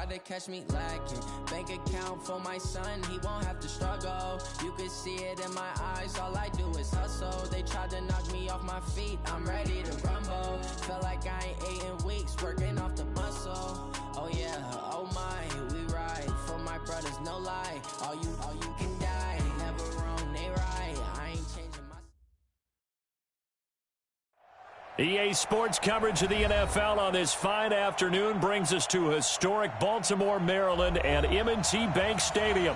try to catch me lacking. Bank account for my son, he won't have to struggle. You can see it in my eyes, all I do is hustle. They tried to knock me off my feet, I'm ready to rumble. Felt like I ain't ate in weeks, working off the muscle. Oh yeah, oh my, we ride for my brothers, no lie. All you can die, never wrong, they right. I ain't changing my... EA Sports coverage of the NFL on this fine afternoon brings us to historic Baltimore, Maryland and M&T Bank Stadium.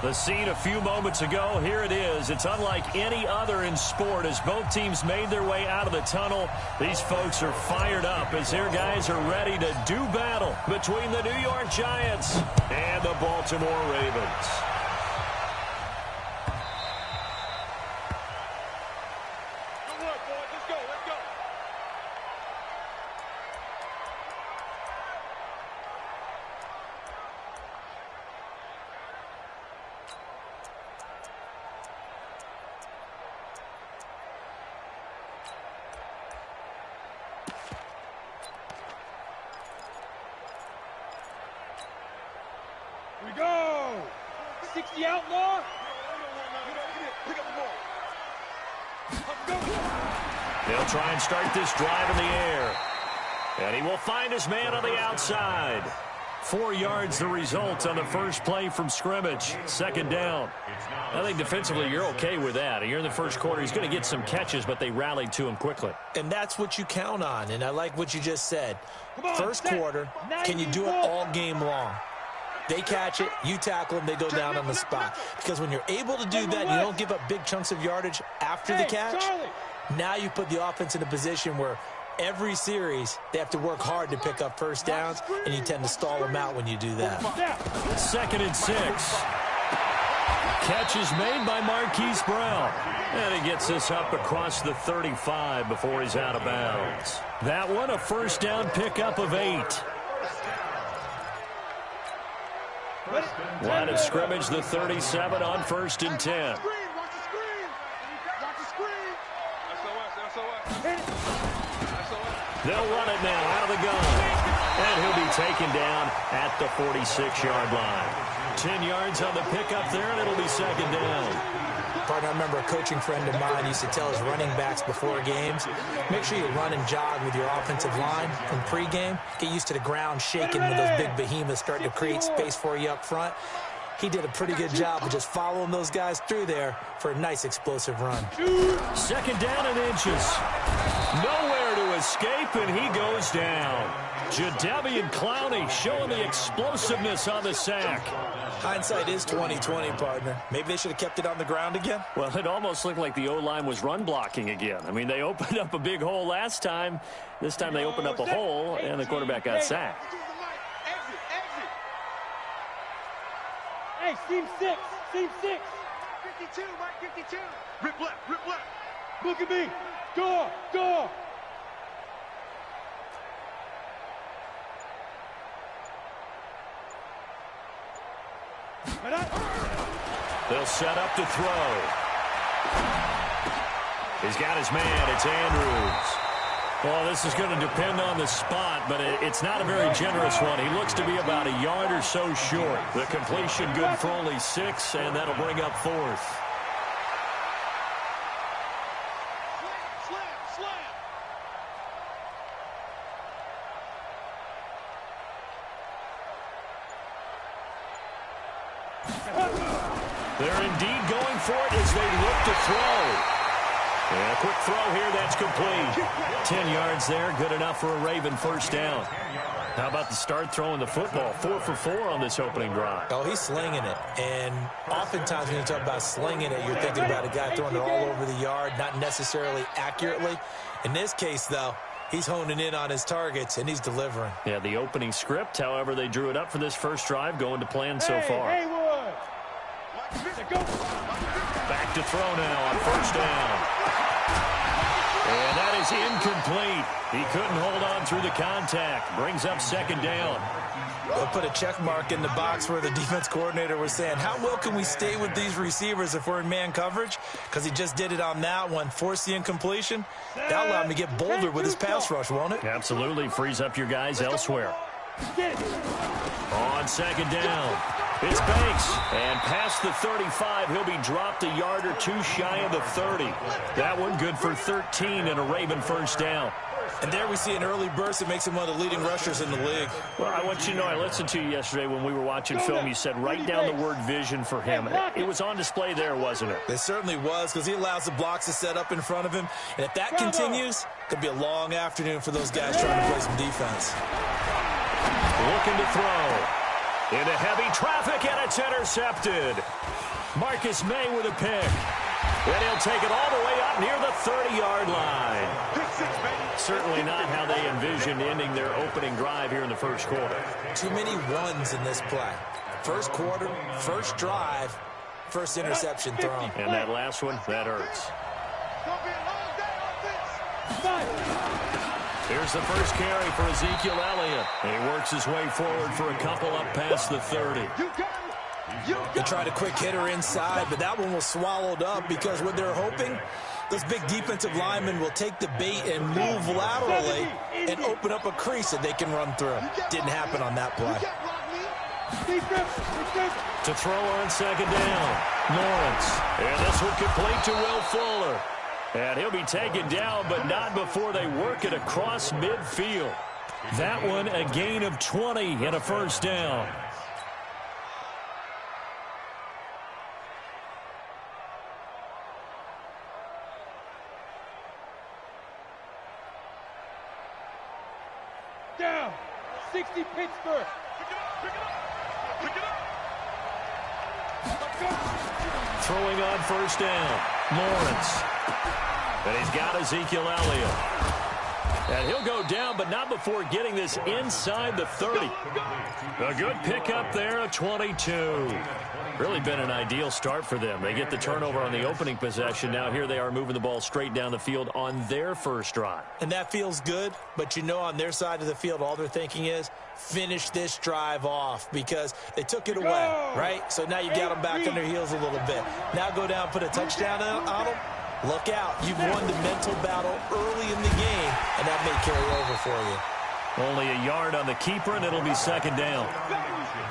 The scene a few moments ago, here it is. It's unlike any other in sport as both teams made their way out of the tunnel. These folks are fired up as their guys are ready to do battle between the New York Giants and the Baltimore Ravens. We go! 60 outlaw! Pick up the ball. They'll try and start this drive in the air. And he will find his man on the outside. 4 yards the result on the first play from scrimmage. Second down. I think defensively you're okay with that. Here in the first quarter, he's going to get some catches, but they rallied to him quickly. And that's what you count on, and I like what you just said. First quarter, can you do it all game long? They catch it, you tackle them, they go down on the spot. Because when you're able to do that, you don't give up big chunks of yardage after the catch. Now you put the offense in a position where every series they have to work hard to pick up first downs, and you tend to stall them out when you do that. 2nd and 6. Catch is made by Marquise Brown. And he gets this up across the 35 before he's out of bounds. That one, a first down pickup of 8. Line of scrimmage, the 37 on 1st and 10. They'll run it now out of the gun. And he'll be taken down at the 46-yard line. 10 yards on the pickup there, and it'll be 2nd down. Partner, I remember a coaching friend of mine used to tell his running backs before games, make sure you run and jog with your offensive line from pregame. Get used to the ground shaking when those big behemoths start to create space for you up front. He did a pretty good job of just following those guys through there for a nice explosive run. 2nd down and inches. Nowhere to escape, and he goes down. Jadeveon Clowney showing the explosiveness on the sack. Hindsight is 20/20, partner. Maybe they should have kept it on the ground again. Well, it almost looked like the O-line was run blocking again. I mean, they opened up a big hole last time. This time they opened up a hole, and the quarterback got sacked. Hey, seam 6. 52, Mike 52. Rip left. Look at me. Go. They'll set up to throw. He's got his man. It's Andrews. Well, this is going to depend on the spot, but it's not a very generous one. He looks to be about a yard or so short. The completion good for only 6, and that'll bring up 4th. They're indeed going for it as they look to throw. And a quick throw here, that's complete. 10 yards there, good enough for a Raven first down. How about the start throwing the football? 4 for 4 on this opening drive. Oh, he's slinging it. And oftentimes when you talk about slinging it, you're thinking about a guy throwing it all over the yard, not necessarily accurately. In this case, though, he's honing in on his targets, and he's delivering. Yeah, the opening script, however, they drew it up for this first drive, going to plan so far. Back to throw now on first down. And that is incomplete. He couldn't hold on through the contact. Brings up 2nd down. They'll put a check mark in the box where the defense coordinator was saying, how well can we stay with these receivers if we're in man coverage? Because he just did it on that one. Force the incompletion. That'll allow him to get bolder with his pass rush, won't it? Absolutely. Frees up your guys elsewhere. Get it. On second down, it's Banks. And past the 35, he'll be dropped a yard or two shy of the 30. That one good for 13 and a Raven first down. And there we see an early burst that makes him one of the leading rushers in the league. Well, I want you to know, I listened to you yesterday when we were watching film. You said write down the word vision for him. It was on display there, wasn't it? It certainly was, because he allows the blocks to set up in front of him. And if that continues, it could be a long afternoon for those guys trying to play some defense. Looking to throw. Into heavy traffic, and it's intercepted. Marcus May with a pick. And he'll take it all the way up near the 30-yard line. Certainly not how they envisioned ending their opening drive here in the first quarter. Too many ones in this play. First quarter, first drive, first interception thrown. And that last one, that hurts. Here's the first carry for Ezekiel Elliott. He works his way forward for a couple up past the 30. They tried a quick hitter inside, but that one was swallowed up because what they're hoping, those big defensive linemen will take the bait and move laterally and open up a crease that they can run through. Didn't happen on that play. To throw on second down, Lawrence. And this one complete to Will Fuller. And he'll be taken down, but not before they work it across midfield. That one a gain of 20 and a first down. Down. 60 Pittsburgh. Throwing on first down, Lawrence. And he's got Ezekiel Elliott. And he'll go down, but not before getting this inside the 30. A good pickup there, a 22. Really been an ideal start for them. They get the turnover on the opening possession. Now here they are moving the ball straight down the field on their first drive. And that feels good, but you know on their side of the field, all they're thinking is finish this drive off because they took it away, right? So now you got them back on their heels a little bit. Now go down, put a touchdown on them. Look out. You've won the mental battle early in the game, and that may carry over for you. Only a yard on the keeper, and it'll be second down.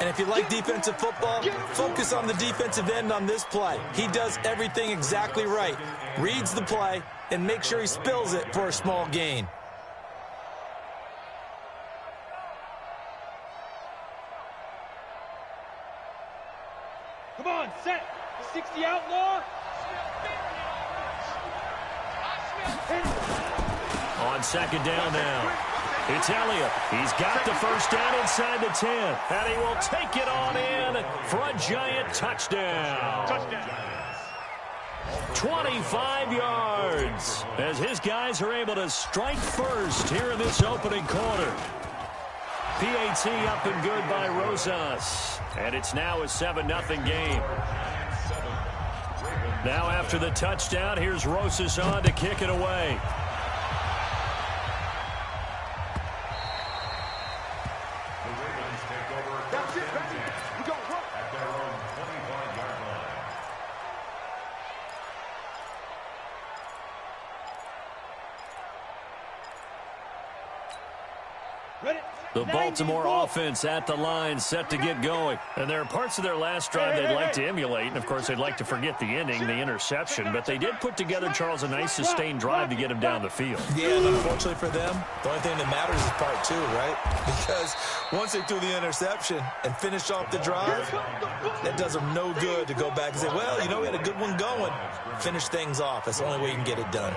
And if you like defensive football, focus on the defensive end on this play. He does everything exactly right. Reads the play and make sure he spills it for a small gain. Come on, set. 60 outlaw. On second down now, it's Elliott. He's got the first down inside the 10, and he will take it on in for a giant touchdown. 25 yards as his guys are able to strike first here in this opening quarter. PAT up and good by Rosas, and it's now a 7-0 game. Now after the touchdown, here's Rosas on to kick it away. The Baltimore offense at the line, set to get going. And there are parts of their last drive they'd like to emulate. And, of course, they'd like to forget the ending, the interception. But they did put together, Charles, a nice sustained drive to get him down the field. Yeah, and unfortunately for them, the only thing that matters is part two, right? Because once they threw the interception and finished off the drive, that does them no good to go back and say, well, you know, we had a good one going. Finish things off. That's the only way you can get it done.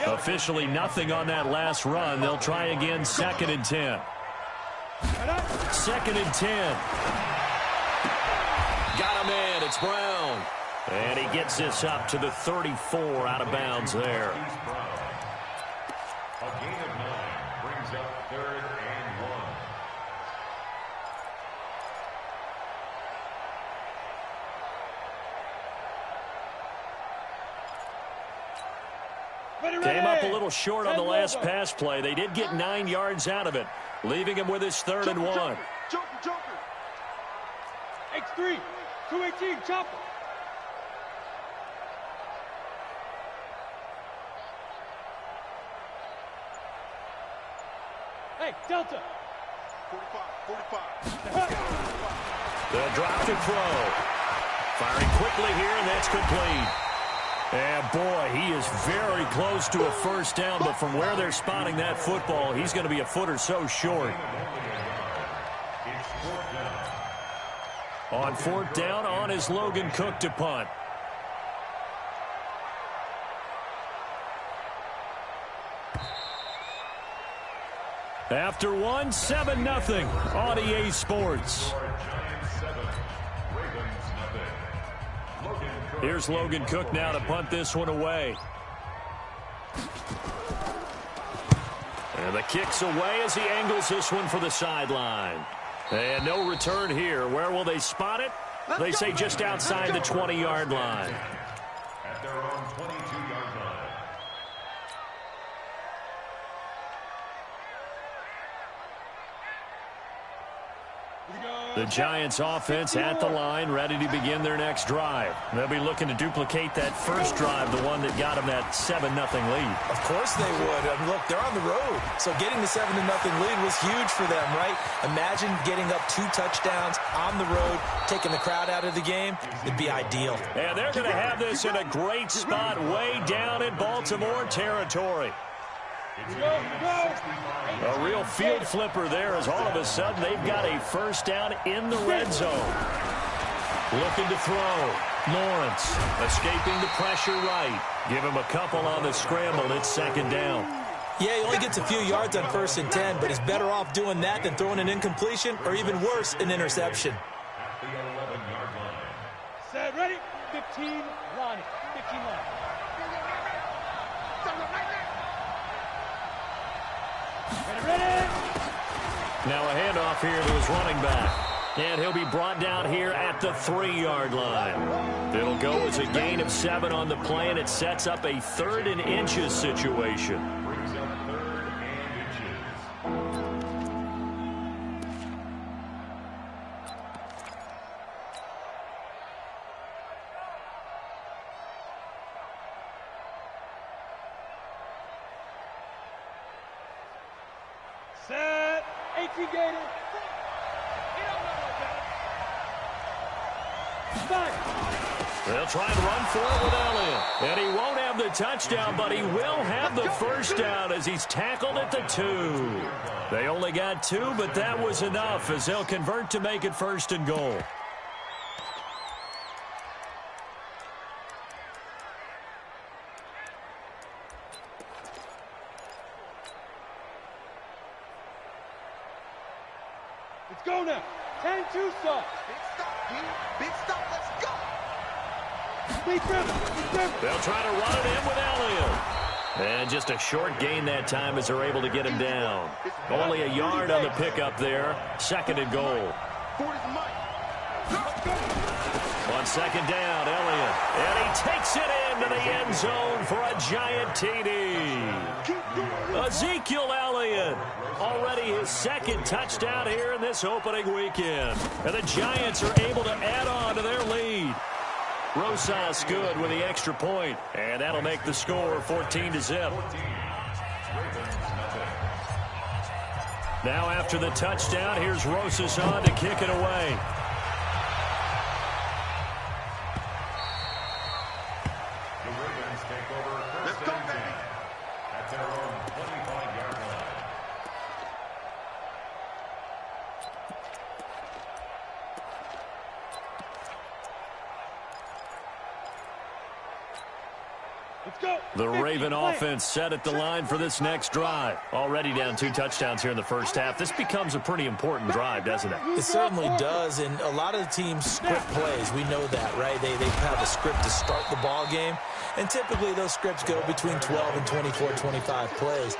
Officially nothing on that last run. They'll try again, 2nd and 10. 2nd and 10. Got him in. It's Brown. And he gets this up to the 34 out of bounds there. A gain of 9 brings up 3rd and 1. Came up a little short on the last pass play. They did get 9 yards out of it, leaving him with his 3rd and 1. Joker. X3. 218. Chopper. Hey, Delta. They'll drop to throw. Firing quickly here, and that's complete. And boy, he is very close to a first down, but from where they're spotting that football, he's going to be a foot or so short. On fourth down, on is Logan Cook to punt. After one, 7-0 on EA Sports. Here's Logan Cook now to punt this one away. And the kick's away as he angles this one for the sideline. And no return here. Where will they spot it? They say just outside the 20-yard line. At their own 22-yard line. The Giants offense at the line, ready to begin their next drive. They'll be looking to duplicate that first drive, the one that got them that 7-0 lead. Of course they would. I mean, look, they're on the road. So getting the 7-0 lead was huge for them, right? Imagine getting up 2 touchdowns on the road, taking the crowd out of the game. It'd be ideal. And they're going to have this in a great spot way down in Baltimore territory. A real field flipper there as all of a sudden they've got a first down in the red zone. Looking to throw. Lawrence escaping the pressure right. Give him a couple on the scramble. It's second down. Yeah, he only gets a few yards on 1st and 10, but he's better off doing that than throwing an incompletion or even worse, an interception. At the 11-yard line. Set, ready? 15, line. 15 line. Ready? Now a handoff here to his running back. And he'll be brought down here at the 3-yard line. It'll go as a gain of 7 on the play, and it sets up a 3rd and inches situation. Brings up 3rd and inches. Set. 18 Gator. They'll try and run for it with Elliott. And he won't have the touchdown, but he will have the first down as he's tackled at the 2. They only got 2, but that was enough as they'll convert to make it 1st and goal. Let's go now. 10-2 stop. Big stop, let's go. They'll try to run it in with Elliott. And just a short gain that time as they're able to get him down. Only a yard on the pickup there. 2nd and goal. On 2nd down, Elliott. And he takes it into the end zone for a giant TD. Ezekiel Elliott. Already his 2nd touchdown here in this opening weekend. And the Giants are able to add on to their lead. Rosas good with the extra point, and that'll make the score 14-0. Now after the touchdown, here's Rosas on to kick it away. The Ravens take over 1st and 10 at their own 25-yard line. The Raven offense set at the line for this next drive. Already down 2 touchdowns here in the first half. This becomes a pretty important drive, doesn't it? It certainly does, and a lot of the teams script plays. We know that, right? They have a script to start the ball game, and typically those scripts go between 12 and 24, 25 plays.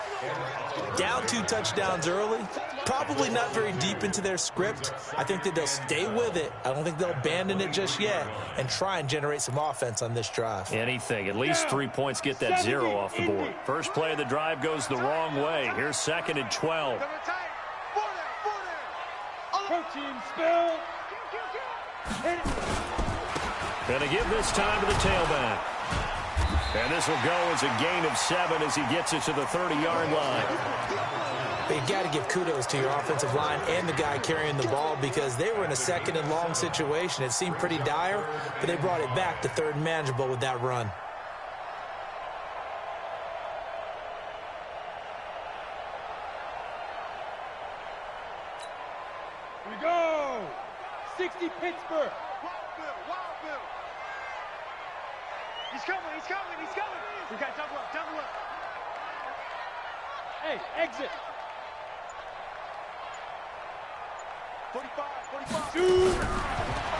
Down 2 touchdowns early, probably not very deep into their script. I think that they'll stay with it. I don't think they'll abandon it just yet and try and generate some offense on this drive. Anything. At least 3 points get that 0 off the board. First play of the drive goes the wrong way. Here's 2nd and 12. Protein spill. Going to give this time to the tailback. And this will go as a gain of 7 as he gets it to the 30-yard line. But you got to give kudos to your offensive line and the guy carrying the ball because they were in a second and long situation. It seemed pretty dire, but they brought it back to third and manageable with that run. Here we go. 60 Pittsburgh. Wild Bill. He's coming. We got double up. Hey, exit. 45. Shoot.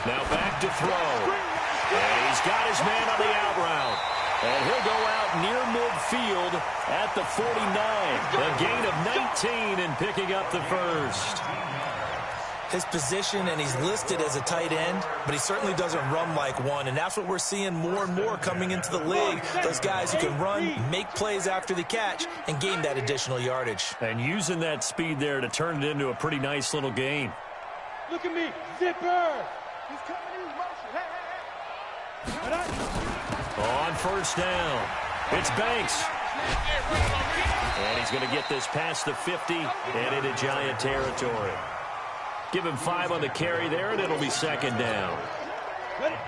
Now back to throw. And he's got his man on the out route. And he'll go out near midfield at the 49. A gain of 19 and picking up the first. His position, and he's listed as a tight end, but he certainly doesn't run like one, and that's what we're seeing more and more coming into the league. Those guys who can run, make plays after the catch, and gain that additional yardage. And using that speed there to turn it into a pretty nice little game. Look at me. Zipper. He's coming in motion. Hey. On first down, it's Banks. And he's going to get this past the 50 and into Giant territory. Give him 5 on the carry there, and it'll be second down.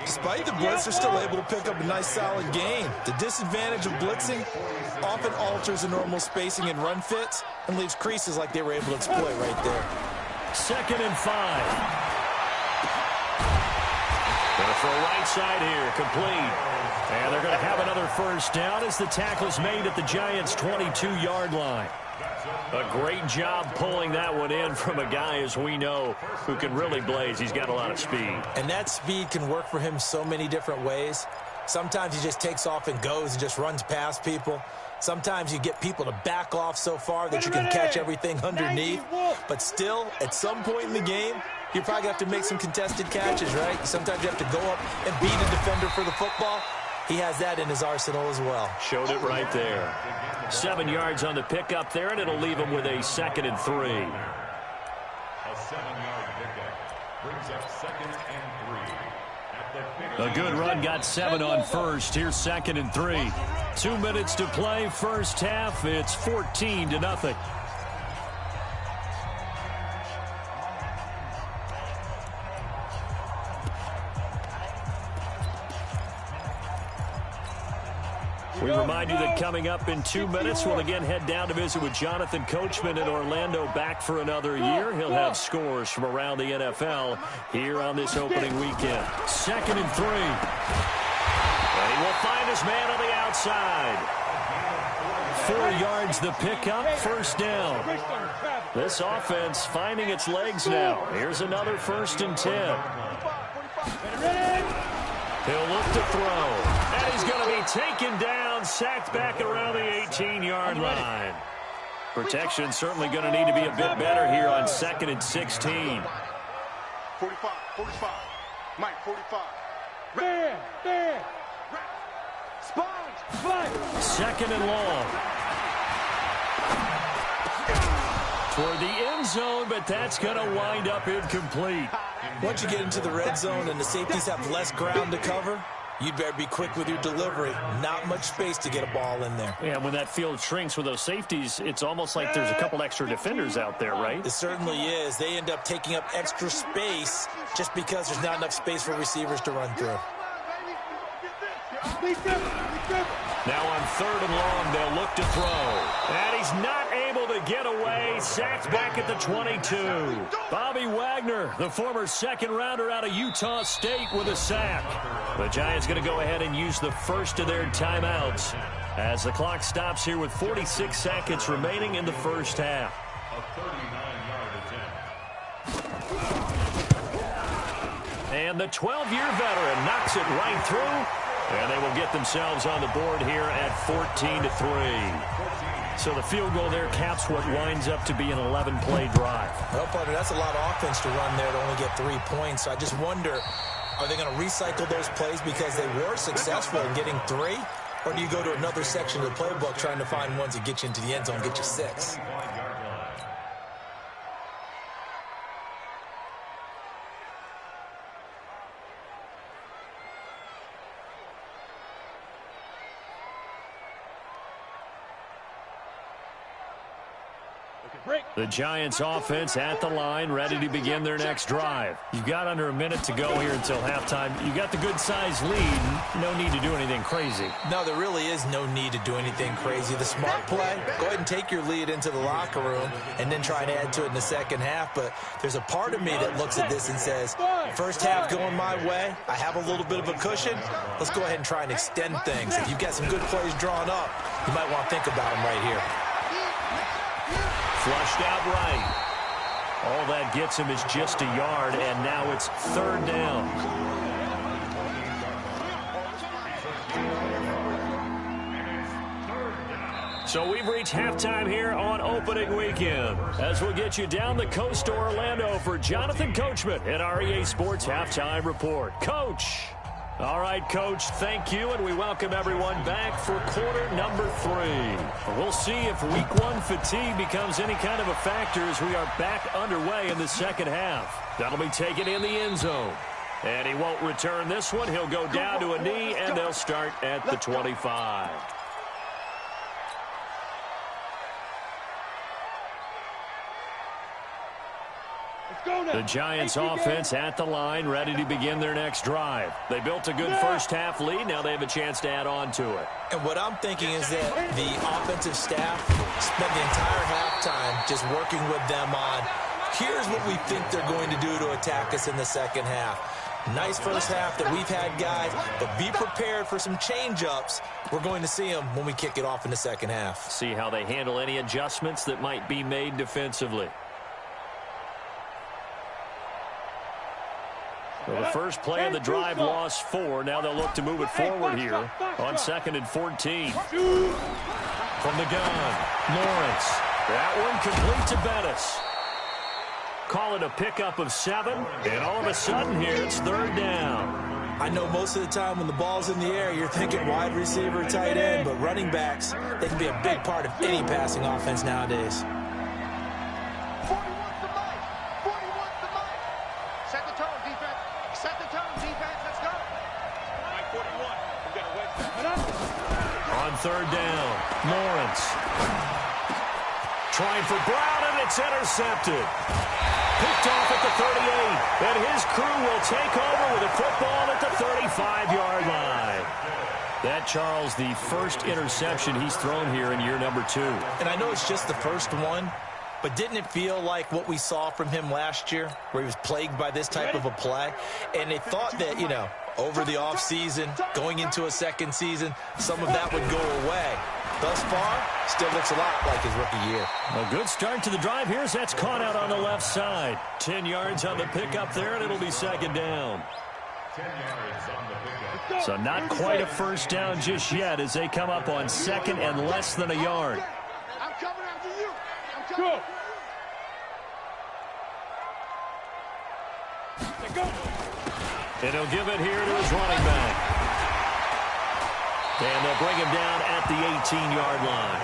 Despite the blitz, they're still able to pick up a nice, solid gain. The disadvantage of blitzing often alters the normal spacing and run fits and leaves creases like they were able to exploit right there. Second and 5. Going to throw right side here, complete. And they're going to have another first down as the tackle is made at the Giants' 22-yard line. A great job pulling that one in from a guy, as we know, who can really blaze. He's got a lot of speed. And that speed can work for him so many different ways. Sometimes he just takes off and goes and just runs past people. Sometimes you get people to back off so far that you can catch everything underneath. But still, at some point in the game, you probably have to make some contested catches, right? Sometimes you have to go up and beat a defender for the football. He has that in his arsenal as well. Showed it right there. 7 yards on the pickup there, and it'll leave him with a second and 3. A 7-yard pickup brings up second and 3. A good run got 7 on first. Here's second and 3. 2 minutes to play, first half. It's 14-0. We remind you that coming up in 2 minutes, we'll again head down to visit with Jonathan Coachman in Orlando, back for another year. He'll have scores from around the NFL here on this opening weekend. Second and 3. And he will find his man on the outside. 4 yards the pickup, first down. This offense finding its legs now. Here's another first and 10. He'll look to throw. And he's going to be taken down, sacked back around the 18-yard line. Protection certainly going to need to be a bit better here on second and 16. 45. Mike, 45. There. Sponge. Fly. Second and long. Toward the end zone, but that's going to wind up incomplete. Once you get into the red zone and the safeties have less ground to cover, you'd better be quick with your delivery. Not much space to get a ball in there. Yeah, when that field shrinks with those safeties, it's almost like there's a couple extra defenders out there, right? It certainly is. They end up taking up extra space just because there's not enough space for receivers to run through. Now on third and long, they'll look to throw. And he's not able to get away. Sacked back at the 22. Bobby Wagner, the former second-rounder out of Utah State, with a sack. The Giants going to go ahead and use the first of their timeouts as the clock stops here with 46 seconds remaining in the first half. A 39-yard attempt. And the 12-year veteran knocks it right through. And they will get themselves on the board here at 14-3. So the field goal there caps what winds up to be an 11-play drive. Well, partner, that's a lot of offense to run there to only get 3 points. So I just wonder, are they going to recycle those plays because they were successful in getting 3? Or do you go to another section of the playbook trying to find ones that get you into the end zone, get you 6? The Giants offense at the line, ready to begin their next drive. You've got under a minute to go here until halftime. You got the good-sized lead. No need to do anything crazy. No, there really is no need to do anything crazy. The smart play, go ahead and take your lead into the locker room and then try and add to it in the second half. But there's a part of me that looks at this and says, first half going my way, I have a little bit of a cushion. Let's go ahead and try and extend things. If you've got some good plays drawn up, you might want to think about them right here. Flushed out right. All that gets him is just a yard, and now it's third down. So we've reached halftime here on opening weekend. As we'll get you down the coast to Orlando for Jonathan Coachman at our EA Sports Halftime Report. Coach. All right, Coach, thank you, and we welcome everyone back for quarter number 3. We'll see if week 1 fatigue becomes any kind of a factor as we are back underway in the second half. That'll be taken in the end zone. And he won't return this one. He'll go down to a knee, and they'll start at the 25. The Giants offense at the line, ready to begin their next drive. They built a good first half lead. Now they have a chance to add on to it. And what I'm thinking is that the offensive staff spent the entire halftime just working with them on, here's what we think they're going to do to attack us in the second half. Nice first half that we've had, guys, but be prepared for some change-ups. We're going to see them when we kick it off in the second half. See how they handle any adjustments that might be made defensively. Well, the first play of the drive lost 4. Now they'll look to move it forward here on 2nd and 14. From the gun, Lawrence. That one complete to Bettis. Call it a pickup of 7, and all of a sudden here it's third down. I know most of the time when the ball's in the air, you're thinking wide receiver, tight end, but running backs, they can be a big part of any passing offense nowadays. Third down, Lawrence. Trying for Brown, and it's intercepted. Picked off at the 38, and his crew will take over with a football at the 35-yard line. That, Charles, the first interception he's thrown here in year number 2. And I know it's just the first one, but didn't it feel like what we saw from him last year, where he was plagued by this type of a play? And they thought that, you know, over the offseason, going into a second season, some of that would go away. Thus far, still looks a lot like his rookie year. A good start to the drive here as that's caught out on the left side. 10 yards on the pickup there, and it'll be second down. 10 yards on the pickup. So not quite a first down just yet as they come up on 2nd and less than a yard. I'm coming after you. I'm coming. Go. And he'll give it here to his running back. And they'll bring him down at the 18-yard line.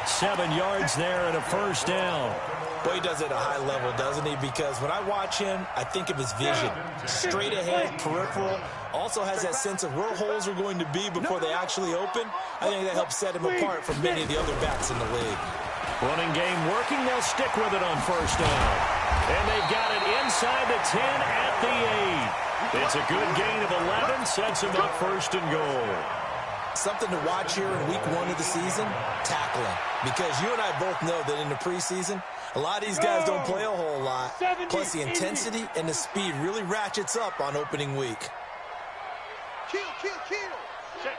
7 yards there and a first down. Boy, he does it at a high level, doesn't he? Because when I watch him, I think of his vision. Straight ahead, peripheral. Also has that sense of where holes are going to be before they actually open. I think that helps set him apart from many of the other backs in the league. Running game working. They'll stick with it on first down. And they've got it inside the 10 at the 8. It's a good gain of 11. Sets them up first and goal. Something to watch here in week 1 of the season, tackling. Because you and I both know that in the preseason, a lot of these guys don't play a whole lot. Plus the intensity and the speed really ratchets up on opening week. Kill. Check.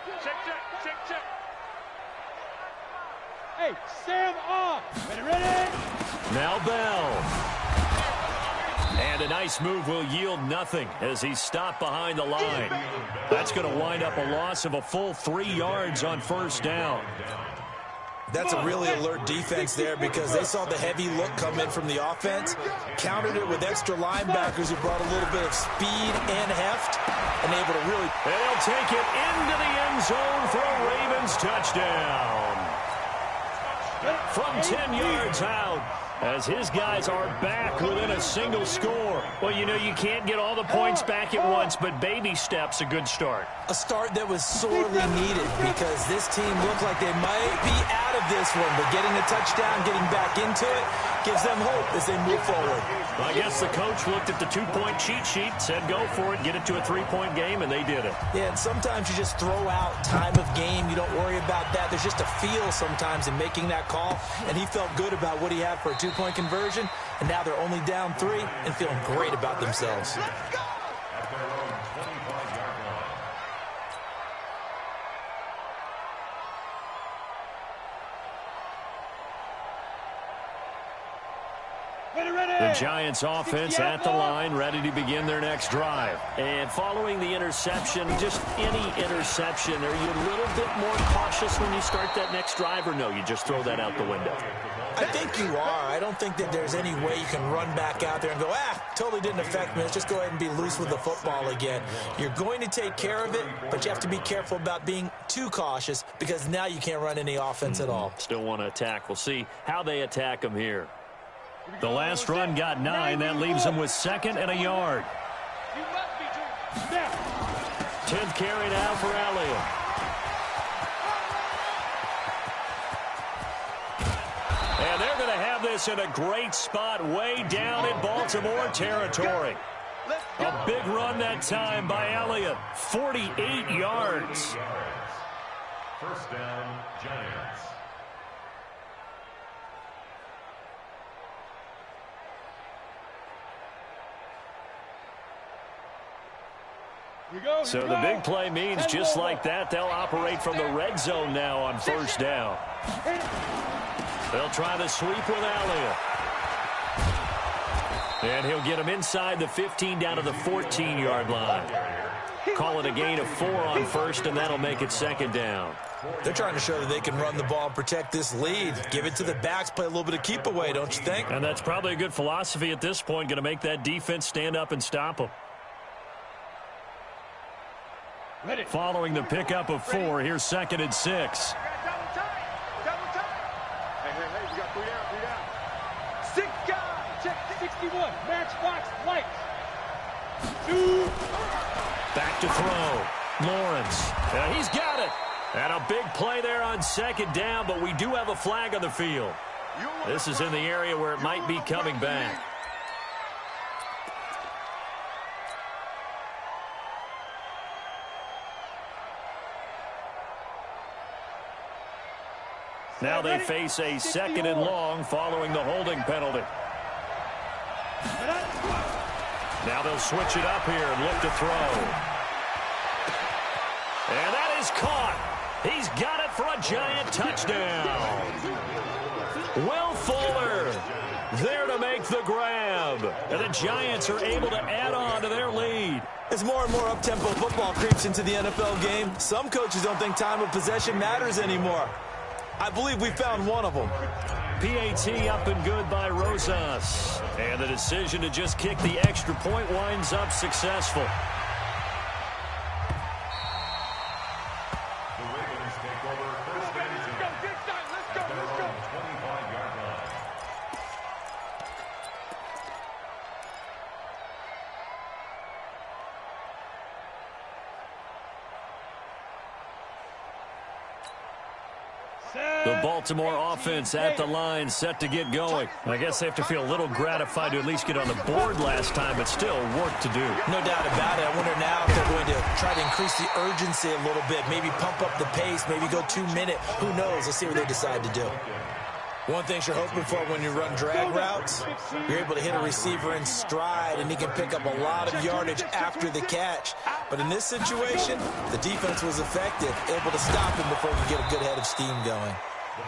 Hey, Sam on. Ready? Now Bell. And a nice move will yield nothing as he's stopped behind the line. That's going to wind up a loss of a full 3 yards on first down. That's a really alert defense there because they saw the heavy look come in from the offense, countered it with extra linebackers who brought a little bit of speed and heft, and able to really... And they'll take it into the end zone for a Ravens touchdown. From 10 yards out, as his guys are back within a single score. Well, you know, you can't get all the points back at once, but baby steps, a good start. A start that was sorely needed because this team looked like they might be out of this one, but getting a touchdown, getting back into it, gives them hope as they move forward. I guess the coach looked at the two-point cheat sheet, said go for it, get it to a three-point game, and they did it. Yeah, and sometimes you just throw out time of game. You don't worry about that. There's just a feel sometimes in making that call, and he felt good about what he had for a two-point conversion, and now they're only down 3 and feeling great about themselves. At their own 25-yard line. The Giants offense at the line, ready to begin their next drive. And following the interception, just any interception, are you a little bit more cautious when you start that next drive, or no, you just throw that out the window? I think you are. I don't think that there's any way you can run back out there and go, totally didn't affect me. Let's just go ahead and be loose with the football again. You're going to take care of it, but you have to be careful about being too cautious because now you can't run any offense at all. Still want to attack. We'll see how they attack them here. The last run got 9. That leaves them with 2nd and a yard. 10th carry now for Elliott. And they're going to have this in a great spot way down in Baltimore territory. A big run that time by Elliott. 48 yards. First down, Giants. So the big play means just like that, they'll operate from the red zone now on first down. They'll try the sweep with Elliott. And he'll get him inside the 15 down to the 14-yard line. Call it a gain of 4 on first, and that'll make it 2nd down. They're trying to show that they can run the ball and protect this lead. Give it to the backs, play a little bit of keep away, don't you think? And that's probably a good philosophy at this point, going to make that defense stand up and stop them. Following the pickup of 4, here's 2nd and 6. Double time. Hey, you got 3 down. 6 guys. Check 61. Matchbox lights. 2. Back to throw. Lawrence. He's got it. And a big play there on 2nd down, but we do have a flag on the field. This is in the area where it might be coming back. Now they face a 2nd and long following the holding penalty. Now they'll switch it up here and look to throw. And that is caught. He's got it for a Giant touchdown. Will Fuller there to make the grab. And the Giants are able to add on to their lead. As more and more up-tempo football creeps into the NFL game, some coaches don't think time of possession matters anymore. I believe we found one of them. PAT up and good by Rosas. And the decision to just kick the extra point winds up successful. The Ravens take over first and 10. At their own 25-yard line. The Baltimore offense at the line, set to get going. I guess they have to feel a little gratified to at least get on the board last time, but still work to do. No doubt about it. I wonder now if they're going to try to increase the urgency a little bit, maybe pump up the pace, maybe go 2-minute. Who knows? Let's see what they decide to do. One thing you're hoping for when you run drag routes, you're able to hit a receiver in stride, and he can pick up a lot of yardage after the catch. But in this situation, the defense was effective, able to stop him before he could get a good head of steam going.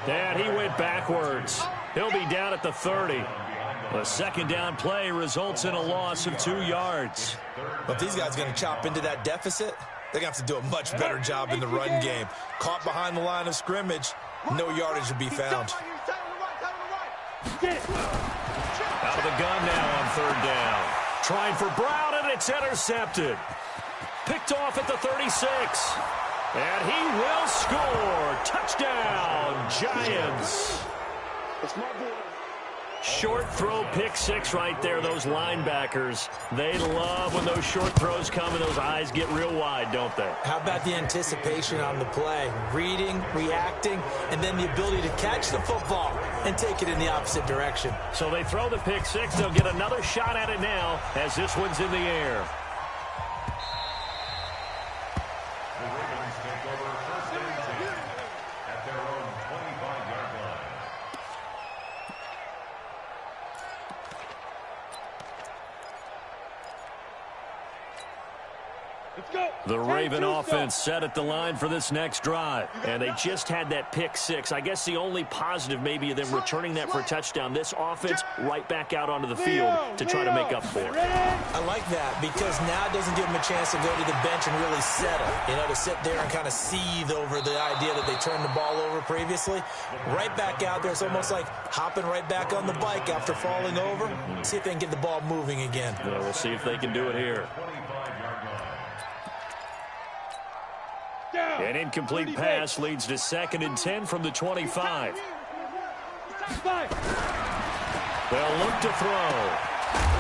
And he went backwards. He'll be down at the 30. The 2nd down play results in a loss of 2 yards. But if these guys are going to chop into that deficit, they're going to have to do a much better job in the run game. Caught behind the line of scrimmage, no yardage to be found. Out of the gun now on 3rd down. Trying for Brown, and it's intercepted. Picked off at the 36. And he will score. Touchdown, Giants. It's my boy. Short throw pick six right there. Those linebackers, they love when those short throws come and those eyes get real wide, don't they? How about the anticipation on the play? Reading, reacting, and then the ability to catch the football and take it in the opposite direction. So they throw the pick six. They'll get another shot at it now as this one's in the air. The Ravens take over first and 10 at their own 25-yard line. The Raven offense set at the line for this next drive. And they just had that pick six. I guess the only positive maybe of them returning that for a touchdown. This offense right back out onto the field to try to make up for it. I like that because now it doesn't give them a chance to go to the bench and really settle. You know, to sit there and kind of seethe over the idea that they turned the ball over previously. Right back out there. It's almost like hopping right back on the bike after falling over. See if they can get the ball moving again. Yeah, we'll see if they can do it here. An incomplete pass leads to 2nd and 10 from the 25. They'll look to throw.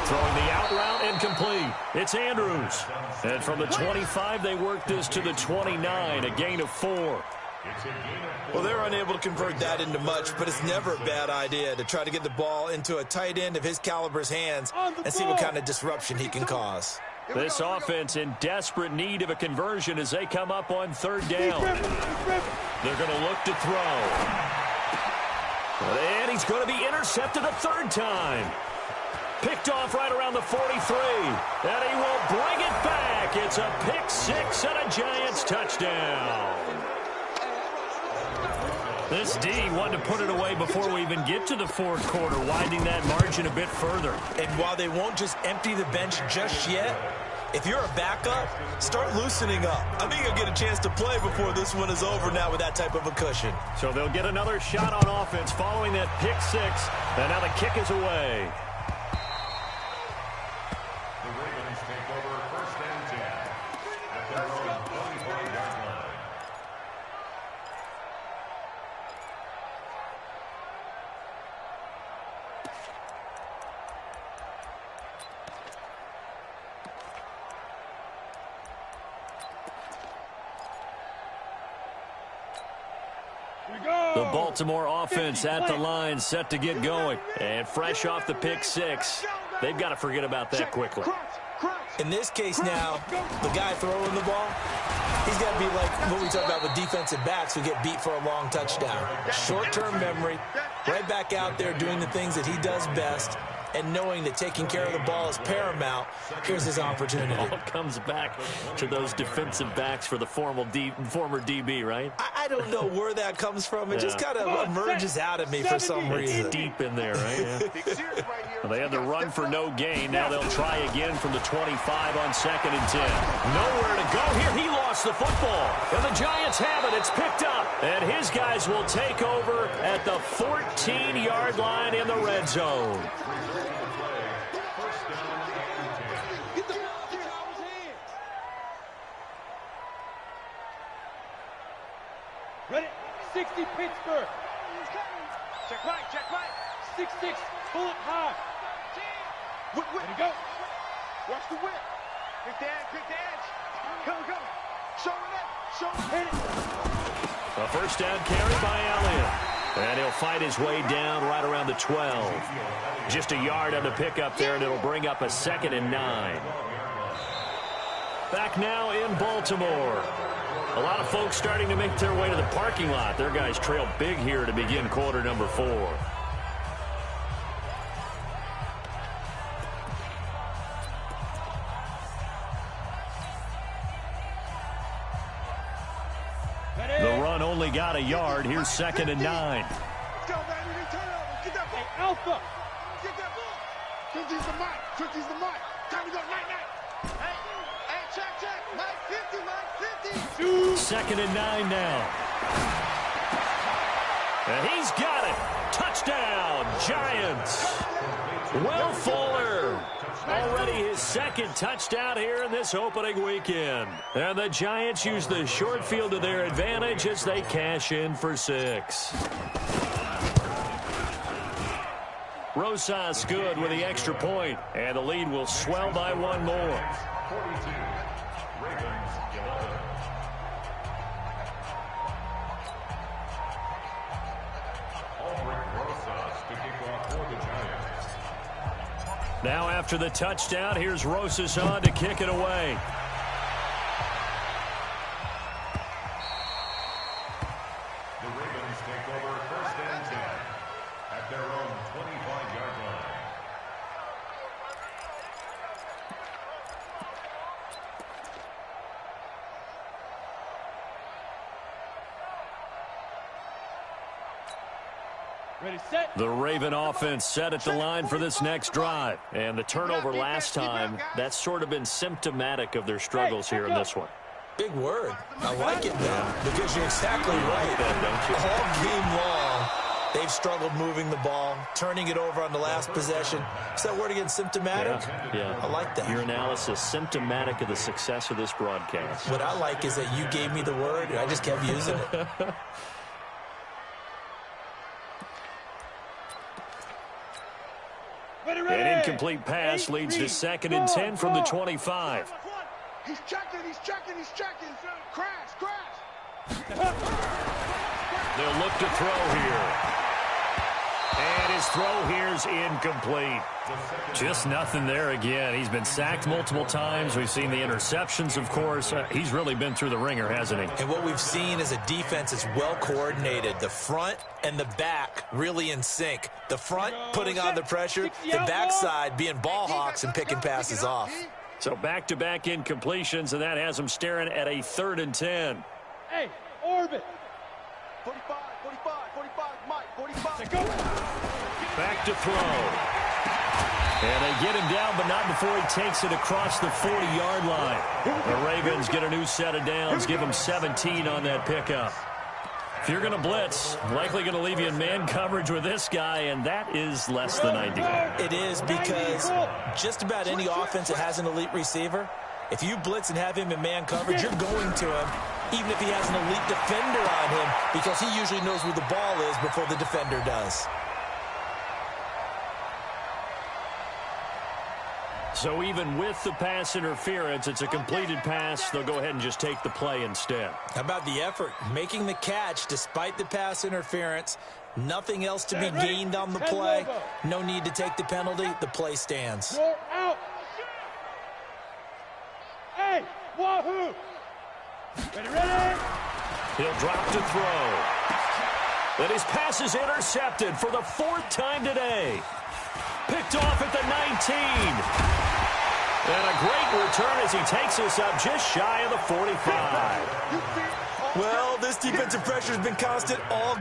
Throwing the out route incomplete. It's Andrews. And from the 25, they work this to the 29, a gain of 4. Well, they're unable to convert that into much, but it's never a bad idea to try to get the ball into a tight end of his caliber's hands and see what kind of disruption he can cause. This offense in desperate need of a conversion as they come up on 3rd down. They're going to look to throw. And he's going to be intercepted a 3rd time. Picked off right around the 43. And he will bring it back. It's a pick six and a Giants touchdown. This D wanted to put it away before we even get to the 4th quarter, widening that margin a bit further. And while they won't just empty the bench just yet, if you're a backup, start loosening up. I think you'll get a chance to play before this one is over now with that type of a cushion. So they'll get another shot on offense following that pick six, and now the kick is away. The Ravens take over first and 10 at their own 25-yard line. The Baltimore offense at the line, set to get going. And fresh off the pick six, they've got to forget about that quickly. In this case now, the guy throwing the ball, he's got to be like what we talk about with defensive backs who get beat for a long touchdown. Short-term memory, right back out there doing the things that he does best, and knowing that taking care of the ball is paramount. Here's his opportunity. All comes back to those defensive backs for the former DB, right? I don't know where that comes from. It just kind of emerges out of me for some reason. It's deep in there, right? Yeah. Well, they had the run for no gain. Now they'll try again from the 25 on 2nd and 10. Nowhere to go here. He lost the football. And the Giants have it. It's picked up. And his guys will take over at the 14-yard line in the red zone. Ready? 60 Pittsburgh. Check right, check right. 6-6, bullet high. Ready, go. Watch the whip. Pick the edge. Go. Show it up. Hit it. A first down carry by Elliott. And he'll fight his way down right around the 12. Just a yard on the pickup there, and it'll bring up a 2nd and 9. Back now in Baltimore. A lot of folks starting to make their way to the parking lot. Their guys trail big here to begin quarter number 4. The run only got a yard. Here's 2nd and 9. Let's go, baby. Turn over. Get that ball. Hey, Alpha. Get that ball. 20's the mic. 20's the mic. Time to go. Night. Hey, check. Mike 50. 2nd and 9 now. And he's got it. Touchdown, Giants. Will Fuller. Already his 2nd touchdown here in this opening weekend. And the Giants use the short field to their advantage as they cash in for 6. Rosas good with the extra point, and the lead will swell by one more. 42. Ravens 11. Rosas to kick off for the Giants. Now after the touchdown, here's Rosas on to kick it away. The Ravens take over 1st and 10 at their own 25-yard line. Ready, set. The Raven offense set at the line for this next drive. And the turnover last time, that's sort of been symptomatic of their struggles here in this one. Big word. I like it, though, because you're exactly right. Don't you? All game long, they've struggled moving the ball, turning it over on the last possession. Is that word again, symptomatic? Yeah. I like that. Your analysis, symptomatic of the success of this broadcast. What I like is that you gave me the word, and I just kept using it. An incomplete pass leads to 2nd and 10 from the 25. He's checking. Crash. They'll look to throw here. And his throw here's incomplete. Just nothing there again. He's been sacked multiple times. We've seen the interceptions, of course. He's really been through the ringer, hasn't he? And what we've seen is a defense is well coordinated. The front and the back really in sync. The front putting on the pressure, the backside being ball hawks and picking passes off. So back-to-back incompletions, and that has him staring at a 3rd and 10. Hey, orbit. 45, Mike, 45. Go. Back to throw. And they get him down, but not before he takes it across the 40-yard line. The Ravens get a new set of downs, give him 17 on that pickup. If you're going to blitz, likely going to leave you in man coverage with this guy, and that is less than ideal. It is, because just about any offense that has an elite receiver, if you blitz and have him in man coverage, you're going to him, even if he has an elite defender on him, because he usually knows where the ball is before the defender does. So even with the pass interference, it's a completed pass. They'll go ahead and just take the play instead. How about the effort? Making the catch despite the pass interference. Nothing else to be gained on the play. No need to take the penalty. The play stands. You're out. Hey, wahoo. Ready. He'll drop to throw. But his pass is intercepted for the 4th time today. Picked off at the 19. And a great return as he takes us up just shy of the 45. Well, this defensive pressure has been constant all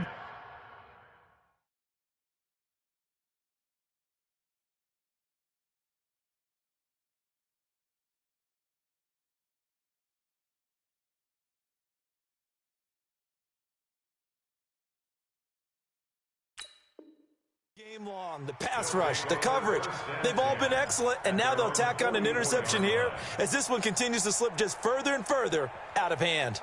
game long. The pass rush, the coverage, they've all been excellent, and now they'll tack on an interception here as this one continues to slip just further and further out of hand.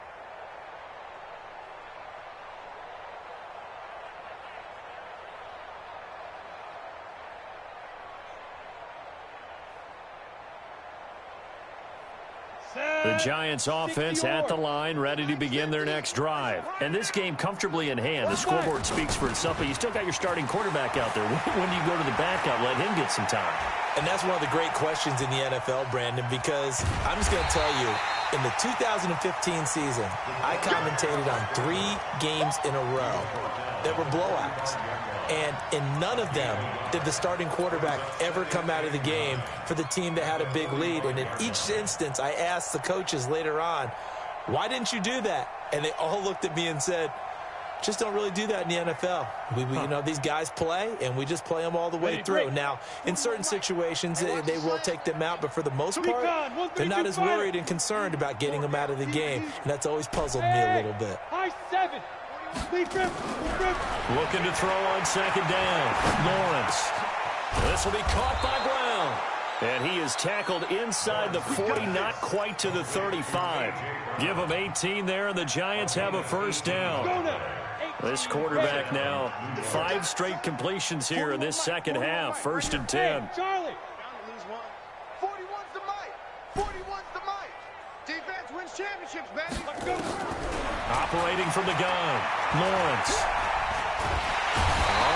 The Giants offense at the line, ready to begin their next drive. And this game comfortably in hand. The scoreboard speaks for itself, but you still got your starting quarterback out there. When do you go to the backup, let him get some time? And that's one of the great questions in the NFL, Brandon, because I'm just going to tell you, in the 2015 season, I commentated on 3 games in a row that were blowouts. And in none of them did the starting quarterback ever come out of the game for the team that had a big lead. And in each instance, I asked the coaches later on, why didn't you do that? And they all looked at me and said, just don't really do that in the NFL. You know, these guys play, and we just play them all the way through. Now, in certain situations, they will take them out, but for the most part, they're not as worried and concerned about getting them out of the game, and that's always puzzled me a little bit. High 7. Looking to throw on 2nd down. Lawrence. This will be caught by Brown. And he is tackled inside the 40, not quite to the 35. Give him 18 there, and the Giants have a 1st down. Go now. This quarterback now 5 straight completions here in this second half. 1st and 10. Hey, Charlie. 41's the mic. 41's the mic. Defense wins championships, baby. Let's go. Operating from the gun. Lawrence.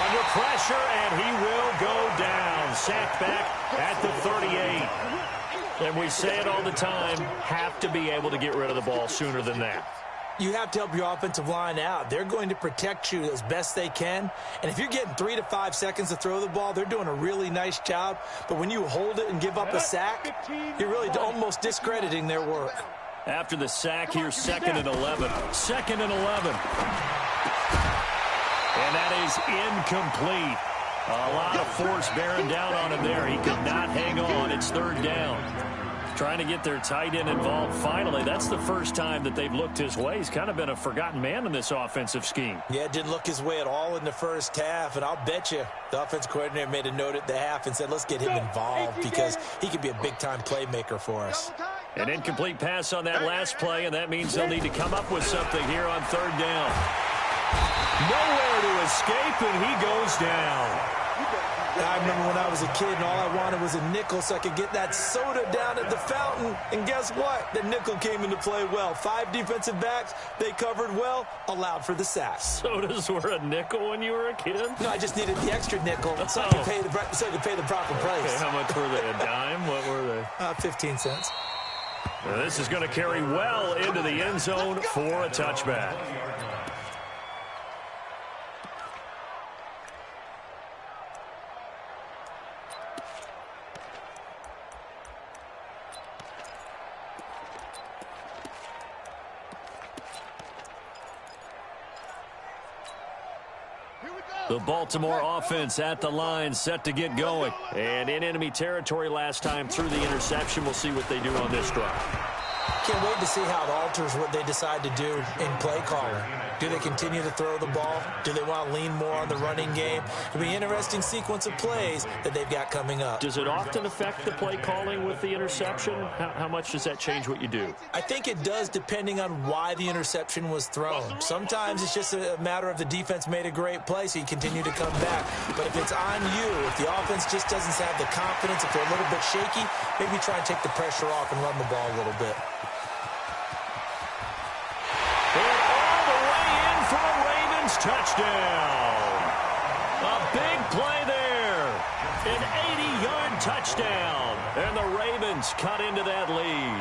Under pressure, and he will go down. Sacked back at the 38. And we say it all the time, have to be able to get rid of the ball sooner than that. You have to help your offensive line out. They're going to protect you as best they can. And if you're getting 3 to 5 seconds to throw the ball, they're doing a really nice job. But when you hold it and give up a sack, you're really almost discrediting their work. After the sack, here's 2nd and 11. 2nd and 11. And that is incomplete. A lot of force bearing down on him there. He could not hang on. It's 3rd down. Trying to get their tight end involved finally. That's the first time that they've looked his way. He's kind of been a forgotten man in this offensive scheme. Yeah, it didn't look his way at all in the first half. And I'll bet you the offense coordinator made a note at the half and said, let's get him involved because he could be a big-time playmaker for us. An incomplete pass on that last play, and that means they'll need to come up with something here on 3rd down. Nowhere to escape, and he goes down. I remember when I was a kid and all I wanted was a nickel so I could get that soda down at the fountain. And guess what? The nickel came into play well. 5 defensive backs, they covered well, allowed for the sack. Sodas were a nickel when you were a kid? No, I just needed the extra nickel so I could pay the proper price. Okay, how much were they? A dime? What were they? 15 cents. Now this is going to carry well into the end zone for a touchback. The Baltimore offense at the line, set to get going. And in enemy territory last time through the interception. We'll see what they do on this drive. Can't wait to see how it alters what they decide to do in play calling. Do they continue to throw the ball? Do they want to lean more on the running game? It'll be an interesting sequence of plays that they've got coming up. Does it often affect the play calling with the interception? How much does that change what you do? I think it does depending on why the interception was thrown. Sometimes it's just a matter of the defense made a great play, so you continue to come back. But if it's on you, if the offense just doesn't have the confidence, if they're a little bit shaky, maybe try and take the pressure off and run the ball a little bit. Touchdown. A big play there. An 80-yard touchdown. And the Ravens cut into that lead.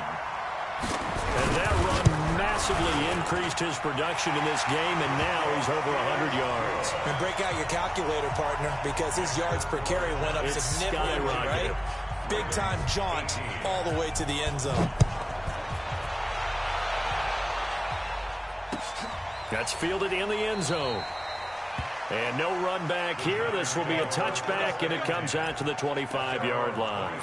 And that run massively increased his production in this game, and now he's over 100 yards. And break out your calculator, partner, because his yards per carry went up significantly, right? Big-time jaunt all the way to the end zone. That's fielded in the end zone. And no run back here. This will be a touchback, and it comes out to the 25-yard line.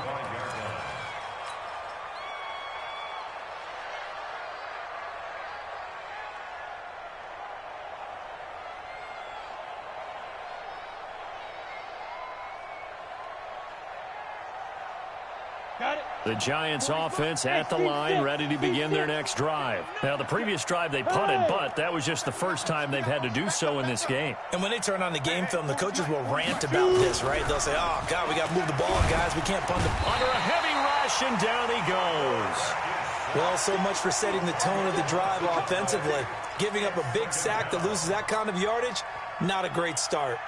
The Giants offense at the line, ready to begin their next drive. Now, the previous drive they punted, but that was just the first time they've had to do so in this game. And when they turn on the game film, the coaches will rant about this, right? They'll say, oh, God, we got to move the ball, guys. We can't punt the ball. Under a heavy rush, and down he goes. Well, so much for setting the tone of the drive offensively. Giving up a big sack that loses that kind of yardage, not a great start.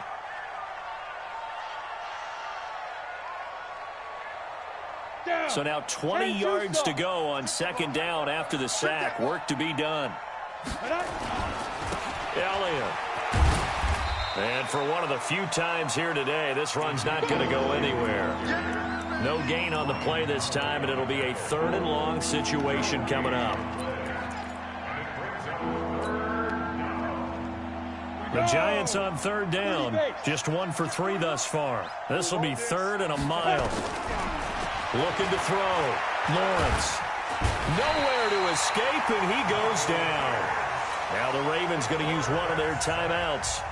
So now 20 yards to go on 2nd down after the sack. Work to be done. Elliott. And for one of the few times here today, this run's not going to go anywhere. No gain on the play this time, and it'll be a 3rd and long situation coming up. The Giants on 3rd down. Just 1 for 3 thus far. This will be 3rd and a mile. Looking to throw. Lawrence. Nowhere to escape, and he goes down. Now the Ravens going to use one of their timeouts.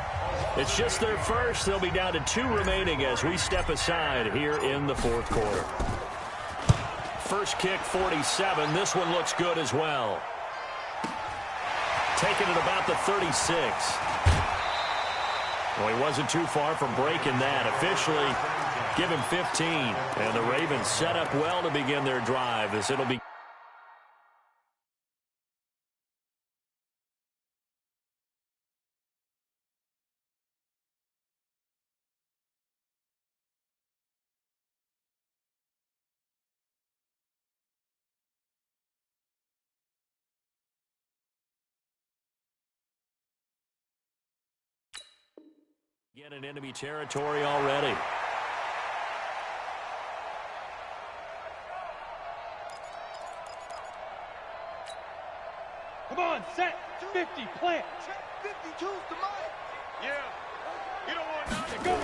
It's just their first. They'll be down to 2 remaining as we step aside here in the 4th quarter. First kick, 47. This one looks good as well. Taking it about the 36. Well, he wasn't too far from breaking that. Officially, give him 15. And the Ravens set up well to begin their drive as it'll be. Get in enemy territory already. Come on, set. 50, plant. 52's the mic. Yeah. You don't want nothing. Go.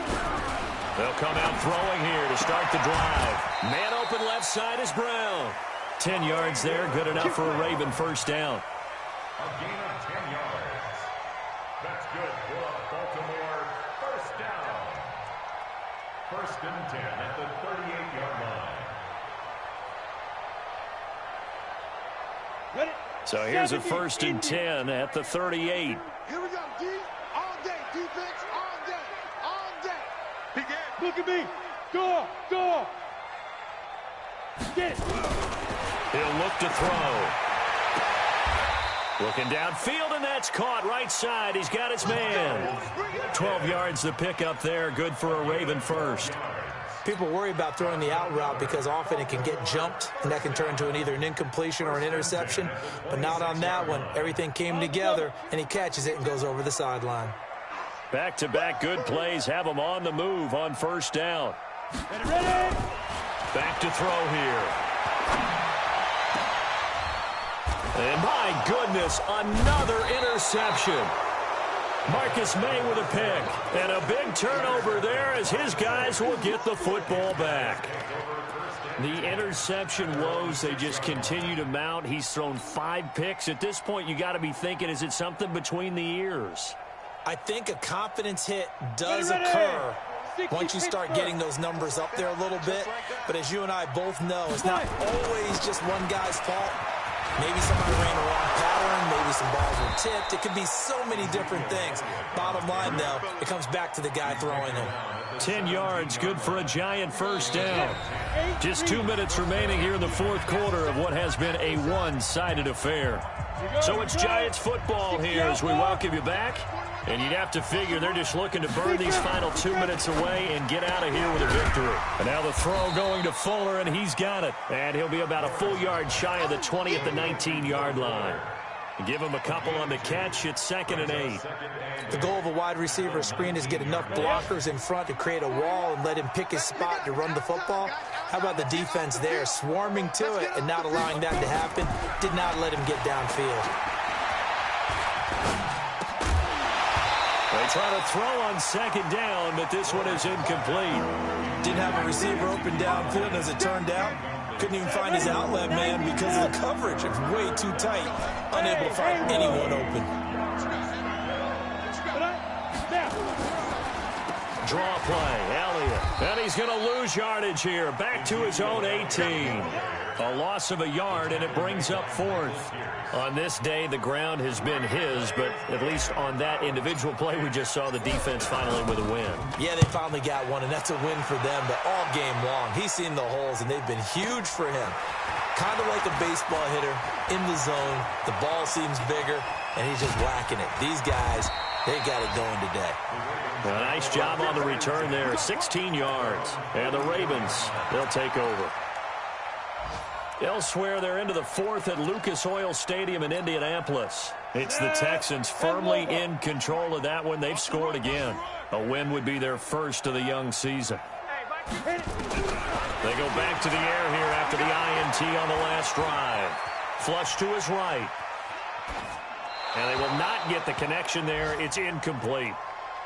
They'll come out throwing here to start the drive. Man open left side is Brown. 10 yards there, good enough for a Raven first down. A gain of 10 yards. That's good for a Baltimore first down. First and 10 at the 38-yard line. Ready? So here's a first and 10 at the 38. Here we go, D. All day. Defense all day. All day. Begin. Look at me. Go. Go. Get it. He'll look to throw. Looking downfield, and that's caught right side. He's got his man. 12 yards the pick up there. Good for a Raven first. People worry about throwing the out route because often it can get jumped, and that can turn into either an incompletion or an interception. But not on that one. Everything came together, and he catches it and goes over the sideline. Back-to-back good plays have him on the move on first down. Ready? Back to throw here. And my goodness, another interception. Marcus May with a pick. And a big turnover there as his guys will get the football back. The interception woes, they just continue to mount. He's thrown 5 picks. At this point, you got to be thinking, is it something between the ears? I think a confidence hit does occur once you start getting those numbers up there a little bit. But as you and I both know, it's not always just one guy's fault. Maybe somebody ran the wrong pattern. Maybe some balls were tipped. It could be so many different things. Bottom line, though, it comes back to the guy throwing them. 10 yards, good for a Giant first down. Just 2 minutes remaining here in the fourth quarter of what has been a one-sided affair. So it's Giants football here as we welcome you back. And you'd have to figure they're just looking to burn these final 2 minutes away and get out of here with a victory. And now the throw going to Fuller, and he's got it. And he'll be about a full yard shy of the 20 at the 19-yard line. Give him a couple on the catch. It's 2nd and 8. The goal of a wide receiver screen is get enough blockers in front to create a wall and let him pick his spot to run the football. How about the defense there, swarming to it and not allowing that to happen? Did not let him get downfield. They try to throw on 2nd down, but this one is incomplete. Didn't have a receiver open downfield, as it turned out. Couldn't even find his outlet man because of the coverage. It was way too tight. Unable to find anyone open. Draw play, Elliott. And he's going to lose yardage here. Back to his own 18. A loss of a yard, and it brings up 4th. On this day, the ground has been his, but at least on that individual play, we just saw the defense finally with a win. Yeah, they finally got one, and that's a win for them, but all game long, he's seen the holes, and they've been huge for him. Kind of like a baseball hitter in the zone. The ball seems bigger, and he's just whacking it. These guys, they got it going today. A nice job on the return there, 16 yards. And the Ravens, they'll take over. Elsewhere, they're into the 4th at Lucas Oil Stadium in Indianapolis. It's the Texans firmly in control of that one. They've scored again. A win would be their first of the young season. They go back to the air here after the INT on the last drive. Flush to his right. And they will not get the connection there. It's incomplete.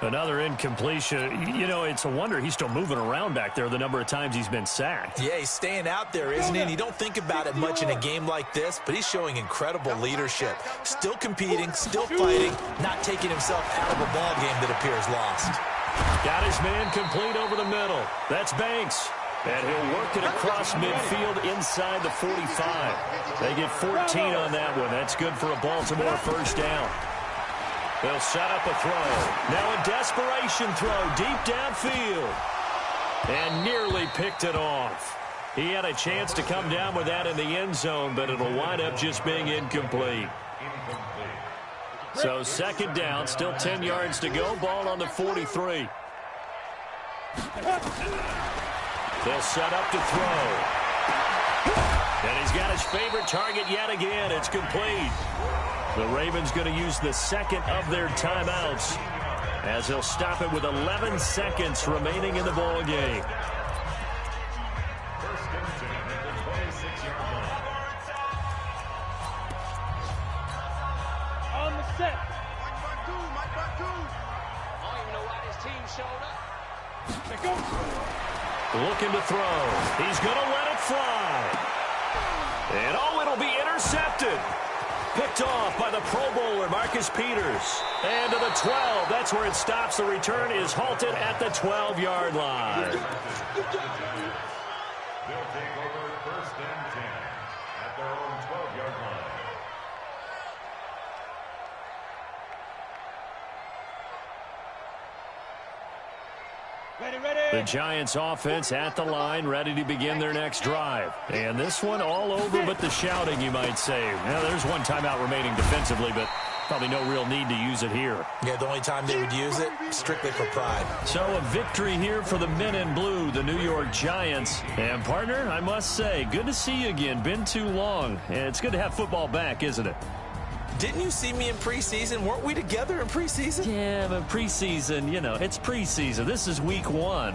Another incompletion. You know, it's a wonder he's still moving around back there the number of times he's been sacked. Yeah, he's staying out there, isn't he? And you don't think about it much in a game like this, but he's showing incredible leadership. Still competing, still fighting, not taking himself out of a ball game that appears lost. Got his man complete over the middle. That's Banks. And he'll work it across midfield inside the 45. They get 14 on that one. That's good for a Baltimore first down. They'll set up a throw. Now a desperation throw deep downfield. And nearly picked it off. He had a chance to come down with that in the end zone, but it'll wind up just being incomplete. So second down, still 10 yards to go. Ball on the 43. They'll set up to throw. And he's got his favorite target yet again. It's complete. The Ravens going to use the second of their timeouts as he'll stop it with 11 seconds remaining in the ball game. First and 10 at the 26-yard line. On the set. Mike Batu. I don't even know why this team showed up. They go. Looking to throw. He's going to let it fly. And oh, it'll be intercepted. Picked off by the Pro Bowler, Marcus Peters. And to the 12. That's where it stops. The return is halted at the 12-yard line. They'll take over first and 10 at their own 12-yard line. The Giants offense at the line, ready to begin their next drive. And this one all over but the shouting, you might say. Now, there's one timeout remaining defensively, but probably no real need to use it here. Yeah, the only time they would use it, strictly for pride. So a victory here for the men in blue, the New York Giants. And, partner, I must say, good to see you again. Been too long. And it's good to have football back, isn't it? Didn't you see me in preseason? Weren't we together in preseason? Yeah, but preseason, you know, it's preseason. This is week 1.